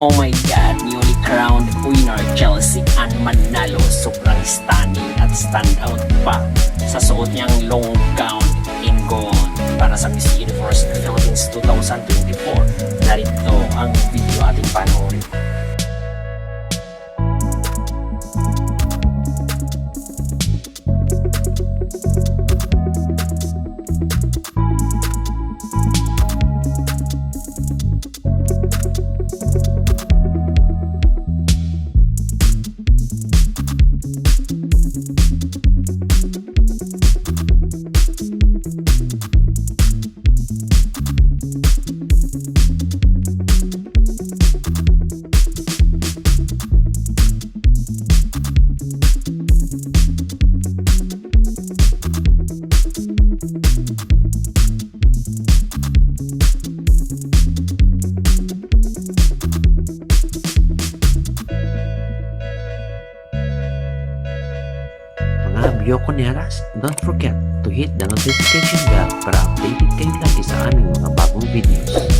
Oh my God, newly crowned winner Chelsea Ann Manalo. Sobrang stunning at standout pa sa suot niyang long gown in gold para sa Miss Universe Philippines 2024. Narito ang video ating panoorin. Mga Bioconeras, don't forget to hit the notification bell para updated kayo lagi sa aming mga bagong videos.